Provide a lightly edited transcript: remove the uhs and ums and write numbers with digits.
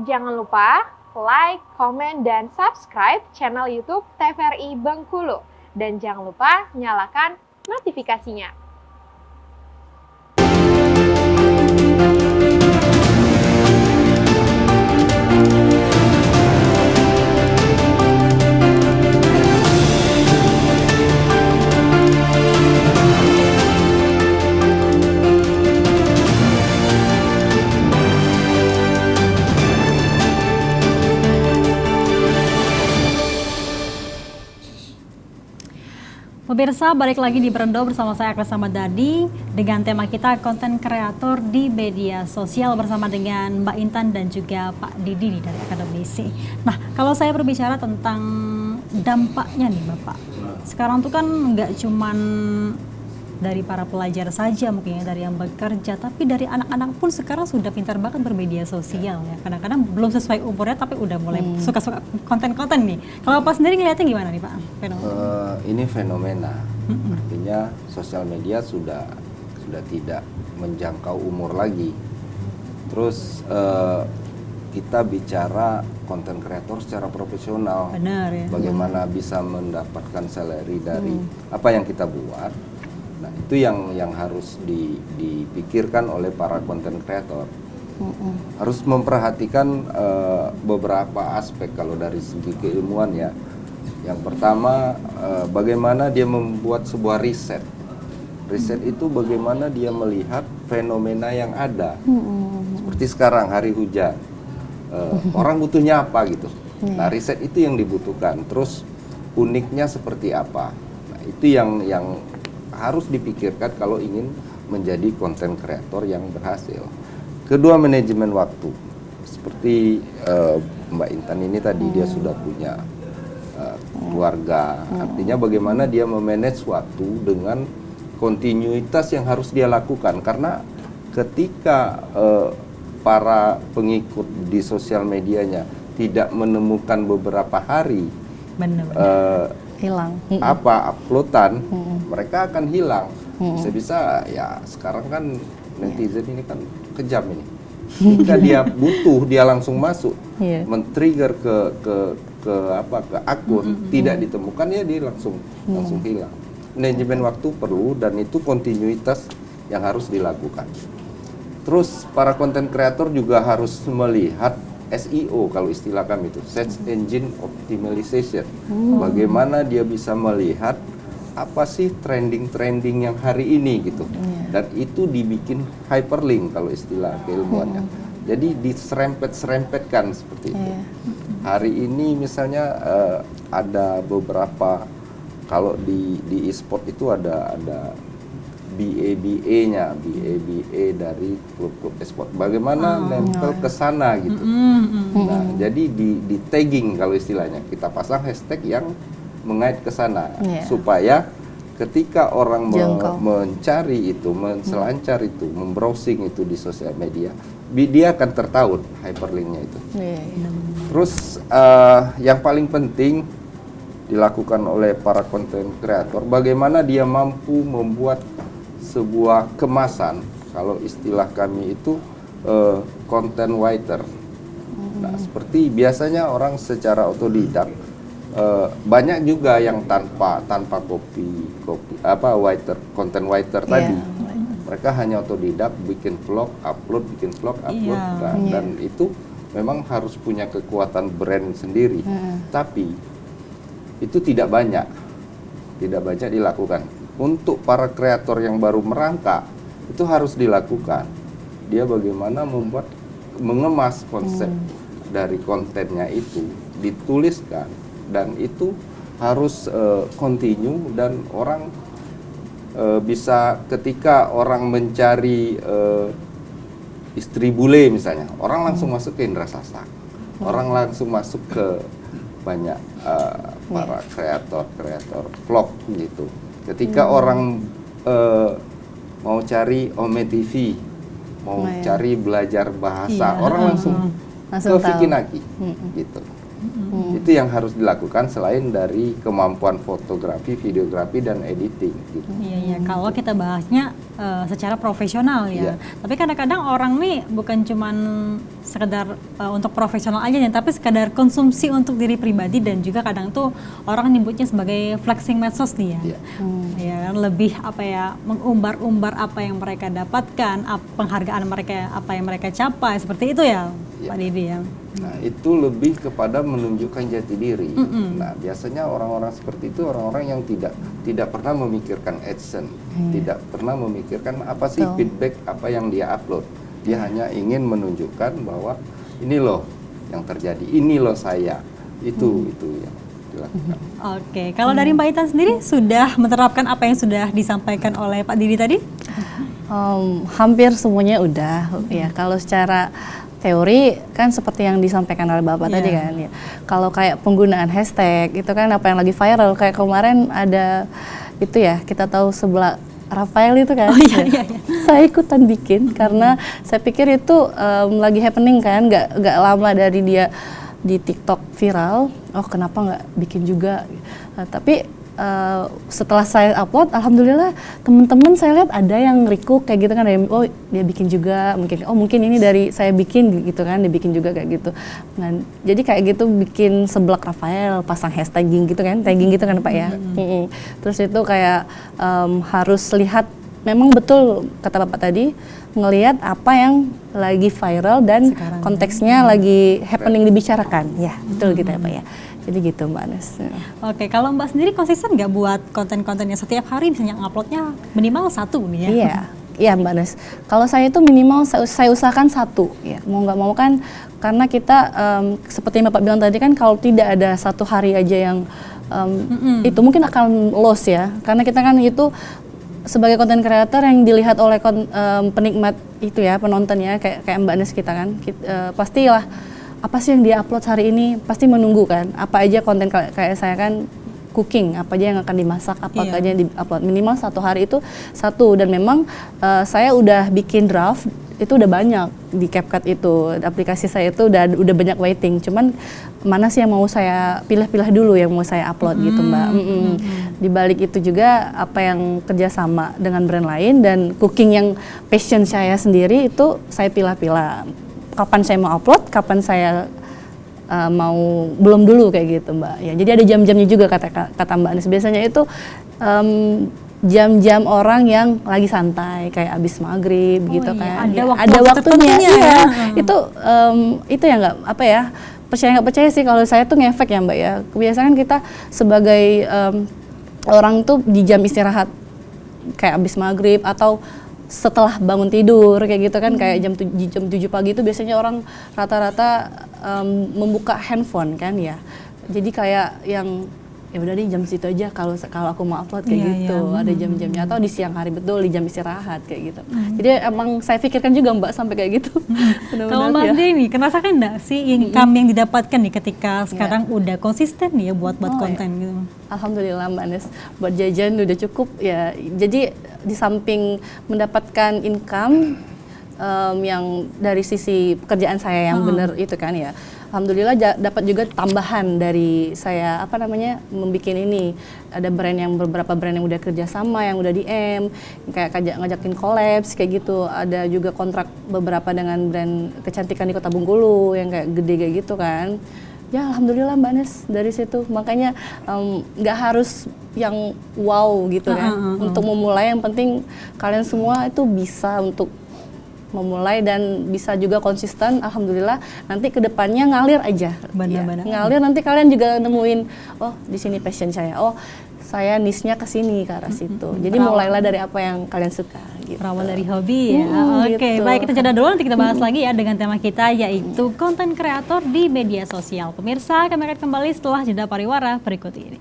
Jangan lupa like, komen, dan subscribe channel YouTube TVRI Bengkulu. Dan jangan lupa nyalakan notifikasinya. Pemirsa, balik lagi di Berendo bersama saya Agnes Samadadi dengan tema kita konten kreator di media sosial bersama dengan Mbak Intan dan juga Pak Didi dari akademisi. Nah, kalau saya berbicara tentang dampaknya nih Bapak, sekarang tuh kan nggak cuman dari para pelajar saja mungkin ya, dari yang bekerja, tapi dari anak-anak pun sekarang sudah pintar banget bermedia sosial ya. Kadang-kadang belum sesuai umurnya tapi udah mulai suka-suka konten-konten nih. Kalau Pak sendiri ngeliatnya gimana nih Pak? Ini fenomena, artinya sosial media sudah tidak menjangkau umur lagi. Terus kita bicara konten kreator secara profesional. Benar ya. Bagaimana bisa mendapatkan salary dari apa yang kita buat. Nah, itu yang harus dipikirkan oleh para konten kreator. Harus memperhatikan beberapa aspek kalau dari segi keilmuan ya. Yang pertama, bagaimana dia membuat sebuah riset. Riset itu bagaimana dia melihat fenomena yang ada. Seperti sekarang hari hujan, orang butuhnya apa gitu. Nah, riset itu yang dibutuhkan. Terus uniknya seperti apa. Nah, itu yang harus dipikirkan kalau ingin menjadi konten kreator yang berhasil. Kedua, manajemen waktu. Seperti Mbak Intan ini tadi, dia sudah punya keluarga. Artinya bagaimana dia memanage waktu dengan kontinuitas yang harus dia lakukan. Karena ketika para pengikut di sosial medianya tidak menemukan beberapa hari hilang uploadan, mereka akan hilang. Bisa-bisa ya sekarang kan netizen ini kan kejam ini. Jika dia butuh, dia langsung masuk, men-trigger ke akun, tidak ditemukan ya dia langsung hilang. Manajemen waktu perlu dan itu kontinuitas yang harus dilakukan. Terus para konten kreator juga harus melihat SEO kalau istilah kami itu, Search Engine Optimization. Bagaimana dia bisa melihat apa sih trending yang hari ini gitu. Dan itu dibikin hyperlink kalau istilah keilmuannya. Jadi diserempet-serempetkan seperti itu. Hari ini misalnya ada beberapa, kalau di e-sport itu ada BA dari klub-klub e-sport. Bagaimana nempel ke sana gitu. Nah, jadi di tagging kalau istilahnya. Kita pasang hashtag yang mengait ke sana supaya ketika orang mencari itu, menselancar itu, membrowsing itu di sosial media, dia akan tertaut hyperlinknya itu. Terus yang paling penting dilakukan oleh para konten kreator, bagaimana dia mampu membuat sebuah kemasan, kalau istilah kami itu content writer. Nah, seperti biasanya orang secara otodidak, banyak juga yang tanpa copy content writer tadi. Mereka hanya otodidak, bikin vlog, upload. Dan itu memang harus punya kekuatan brand sendiri. Tapi itu tidak banyak dilakukan. Untuk para kreator yang baru merangkak, itu harus dilakukan. Dia bagaimana mengemas konsep dari kontennya itu, dituliskan, dan itu harus continue, dan orang bisa, ketika orang mencari istri bule misalnya, orang langsung masuk ke Indra Sasak, orang langsung masuk ke banyak para kreator vlog gitu. Ketika orang mau cari Ome TV, mau cari belajar bahasa, orang langsung ke Vicky Naki gitu. Itu yang harus dilakukan selain dari kemampuan fotografi, videografi, dan editing gitu. Iya, kalau kita bahasnya secara profesional ya. Iya. Tapi kadang-kadang orang nih bukan cuman sekedar untuk profesional aja ya, tapi sekedar konsumsi untuk diri pribadi, dan juga kadang tuh orang nyebutnya sebagai flexing medsos nih ya. Iya. Ya, lebih apa ya, mengumbar-umbar apa yang mereka dapatkan, penghargaan mereka, apa yang mereka capai, seperti itu ya, Iya. Pak Didi ya. Nah, itu lebih kepada menunjukkan jati diri. Nah, biasanya orang-orang seperti itu orang-orang yang tidak pernah memikirkan AdSense, tidak pernah memikirkan apa sih feedback apa yang dia upload. Dia hanya ingin menunjukkan bahwa ini loh yang terjadi, ini loh saya. Itu yang dilakukan. Oke, kalau dari Mbak Intan sendiri sudah menerapkan apa yang sudah disampaikan oleh Pak Didi tadi? Hampir semuanya udah ya. Kalau secara teori kan seperti yang disampaikan oleh Bapak tadi kan ya. Kalau kayak penggunaan hashtag itu kan apa yang lagi viral, kayak kemarin ada itu ya, kita tahu sebelah Rafael itu kan. Iya. Saya ikutan bikin karena saya pikir itu lagi happening kan, nggak lama dari dia di TikTok viral. Oh, kenapa nggak bikin juga? Tapi setelah saya upload, alhamdulillah teman-teman saya lihat ada yang request kayak gitu kan, oh dia bikin juga, mungkin ini dari saya bikin gitu kan, dia bikin juga kayak gitu. Nah, jadi kayak gitu bikin seblak Rafael, pasang hashtagging gitu kan, tagging gitu kan Pak ya. Terus itu kayak harus lihat, memang betul kata Bapak tadi, ngelihat apa yang lagi viral dan sekarang, konteksnya lagi happening dibicarakan. Ya, betul gitu ya Pak ya. Jadi gitu Mbak Nes. Oke, kalau Mbak sendiri konsisten nggak buat konten-kontennya setiap hari, misalnya uploadnya minimal 1 nih ya? Iya Mbak Nes. Kalau saya itu minimal saya usahakan 1 ya. Mau nggak mau kan, karena kita seperti yang Bapak bilang tadi kan, kalau tidak ada 1 hari aja yang itu mungkin akan loss ya. Karena kita kan itu sebagai konten kreator yang dilihat oleh penikmat itu ya, penonton ya, kayak Mbak Nes kita kan, pastilah apa sih yang dia upload hari ini, pasti menunggu kan, apa aja konten kayak saya kan cooking, apa aja yang akan dimasak, apa aja yang di-upload, minimal 1 hari itu 1. Dan memang saya udah bikin draft, itu udah banyak di CapCut itu, aplikasi saya itu udah banyak waiting, cuman mana sih yang mau saya pilih-pilih dulu yang mau saya upload gitu Mbak. Di balik itu juga apa yang kerjasama dengan brand lain dan cooking yang passion saya sendiri itu saya pilih-pilih. Kapan saya mau upload, kapan saya mau belum dulu kayak gitu Mbak. Ya, jadi ada jam-jamnya juga kata Mbak Anis. Biasanya itu jam-jam orang yang lagi santai, kayak abis maghrib gitu kan. Ada waktunya ya. Itu ya nggak apa ya. Percaya nggak percaya sih, kalau saya tuh ngefek ya Mbak ya. Kebiasaan kita sebagai orang tuh di jam istirahat kayak abis maghrib atau setelah bangun tidur kayak gitu kan, kayak jam 7 pagi itu biasanya orang rata-rata membuka handphone kan ya. Jadi kayak yang ya udah deh jam situ aja kalau aku mau upload kayak gitu. Ada jam-jamnya, atau di siang hari betul di jam istirahat kayak gitu. Jadi emang saya pikirkan juga Mbak sampai kayak gitu. Kalau Mbak sendiri nih, kerasakan enggak sih income yang didapatkan nih ketika sekarang udah konsisten nih ya buat konten gitu? Alhamdulillah Mbak Nes, buat jajan udah cukup ya. Jadi di samping mendapatkan income yang dari sisi pekerjaan saya yang benar itu kan ya, alhamdulillah dapat juga tambahan dari saya membuat ini. Ada beberapa brand yang udah kerjasama, yang udah DM, kayak ngajakin collabs kayak gitu. Ada juga kontrak beberapa dengan brand kecantikan di Kota Bengkulu yang kayak gede kayak gitu kan. Ya alhamdulillah Mbak Nes dari situ. Makanya nggak harus yang wow gitu kan. Untuk memulai yang penting kalian semua itu bisa untuk memulai dan bisa juga konsisten. Alhamdulillah nanti kedepannya ngalir aja. Benar-benar. Ngalir, nanti kalian juga nemuin, oh di sini passion saya, oh saya niche-nya ke sini, ke arah situ. Jadi mulailah dari apa yang kalian suka gitu. Berawal dari hobi ya. Oke, gitu. baik, kita jeda dulu, nanti kita bahas lagi ya dengan tema kita yaitu konten kreator di media sosial. Pemirsa, kami akan kembali setelah jeda pariwara berikut ini.